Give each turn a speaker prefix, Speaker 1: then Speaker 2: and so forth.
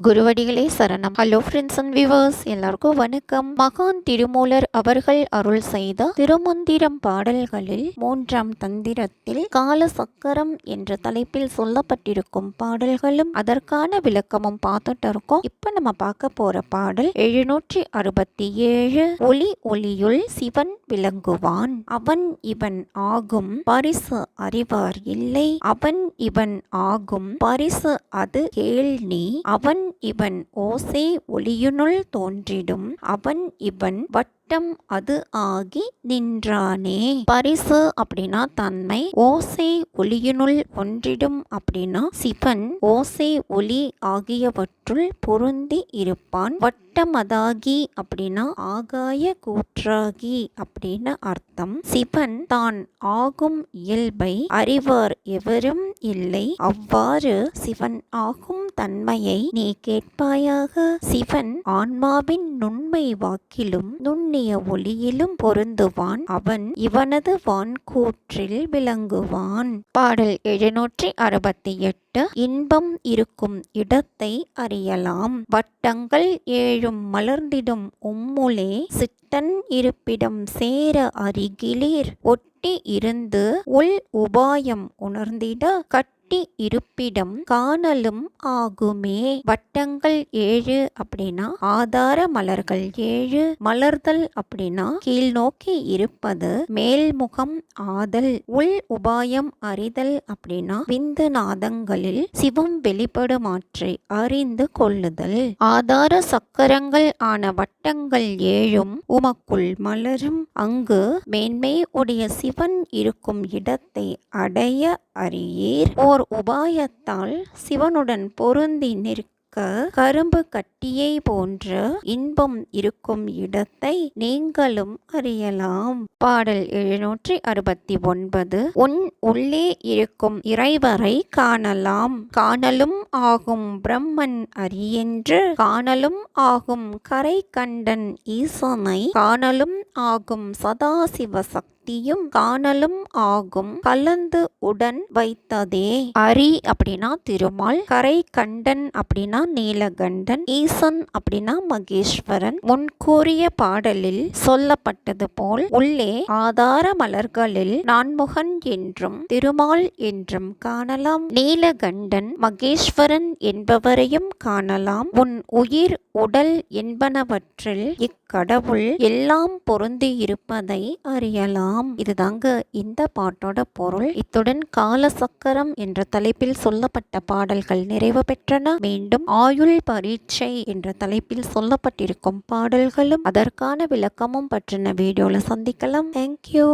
Speaker 1: குருவடிகளே சரணம். Hello friends and viewers, எல்லாருக்கும் வணக்கம். மகான் திருமூலர் அவர்கள் அருள் செய்த திருமந்திரம் பாடல்களில் 3ஆம் தந்திரத்தில் கால சக்கரம் என்ற தலைப்பில் சொல்லப்பட்டிருக்கும் பாடல்களும் அதற்கான விளக்கமும் பார்த்துட்டு இருக்கோம். இப்ப நம்ம பார்க்க போற பாடல் 767. ஒளி ஒளியுள் சிவன் விளங்குவான், அவன் இவன் ஆகும் பரிசு அறிவார் இல்லை, அவன் இவன் ஆகும் பரிசு அது கேள் நீ, அவன் இவன் ஓசை ஒளியுனுள் தோன்றிடும், அவன் இவன் வட்டம் அது ஆகி நின்றானே. பரிசு அப்படின்னா தன்மை, ஓசை ஒளியினுள் ஒன்றிடும் அப்படின்னா சிவன் ஓசை ஒளி ஆகியவற்றுள் பொருந்தி இருப்பான். வட்டமதாகி அப்படின்னா ஆகாய கூற்றாகி அப்படின்னு அர்த்தம். சிவன் தான் ஆகும் இயல்பை அறிவார் எவரும் இல்லை, அவ்வாறு சிவன் ஆகும் தன்மையை நீ கேட்பாயாக. சிவன் ஆன்மாவின் நுண்மை வாக்கிலும் நுண்ணிய ஒளியிலும் பொருந்துவான், அவன் இவனது வான்கூற்றில் விளங்குவான். பாடல் 768. இன்பம் இருக்கும் இடத்தை அறியலாம், வட்டங்கள் 7ம் மலர்ந்திடும் உம்முலே, சிட்டன் இருப்பிடம் சேர அருகிலீர், ஒட்டி இருந்து உள் உபாயம் உணர்ந்திட கட்டி இருப்பிடம் காணலும் ஆகுமே. வட்டங்கள் 7 அப்படின்னா ஆதார மலர்கள் 7, மலர்தல் அப்படின்னா கீழ் நோக்கி இருப்பது, மேல்முகம் ஆதல், உள் உபாயம் அறிதல் அப்படின்னா விந்து நாதங்களில் சிவம் வெளிப்படுமாற்றை அறிந்து கொள்ளுதல். ஆதார சக்கரங்கள் ஆன வட்டங்கள் 7ம் உமக்குள் மலரும், அங்கு மேன்மை உடைய சிவன் இருக்கும் இடத்தை அடைய அறியீர். ஓர் உபாயத்தால் சிவனுடன் பொருந்தி நிற்க கரும்பு கட்டியை போன்ற இன்பம் இருக்கும் இடத்தை நீங்களும் அறியலாம். பாடல் 769. உன் உள்ளே இருக்கும் இறைவரை காணலாம், காணலும் ஆகும் பிரம்மன் அரியென்று, காணலும் ஆகும் கரை கண்டன் ஈசனை, காணலும் ஆகும் சதாசிவ சக்தியும், காணலும் ஆகும் கலந்து உடன் வைத்ததே. அரி அப்படின்னா திருமால், கரை கண்டன் அப்படின்னா நீலகண்டன், ஈசன் அப்படின்னா மகேஸ்வரன். முன்கூறிய பாடலில் சொல்லப்பட்டது போல் உள்ளே ஆதார மலர்களில் நான்முகன் என்றும் திருமால் என்றும் காணலாம், நீலகண்டன் மகேஸ்வரன் என்பவரையும் காணலாம். உன் உயிர் உடல் என்பனவற்றில் இக்கடவுள் எல்லாம் பொருந்தி இருப்பதை அறியலாம். இதுதாங்க இந்த பாட்டோட பொருள். இத்துடன் காலசக்கரம் என்ற தலைப்பில் சொல்லப்பட்ட பாடல்கள் நிறைவு பெற்றன. மீண்டும் ஆயுள் பரீட்சை என்ற தலைப்பில் சொல்லப்பட்டிருக்கும் பாடல்களும் அதற்கான விளக்கமும் பற்றின வீடியோல சந்திக்கலாம். தேங்க்யூ.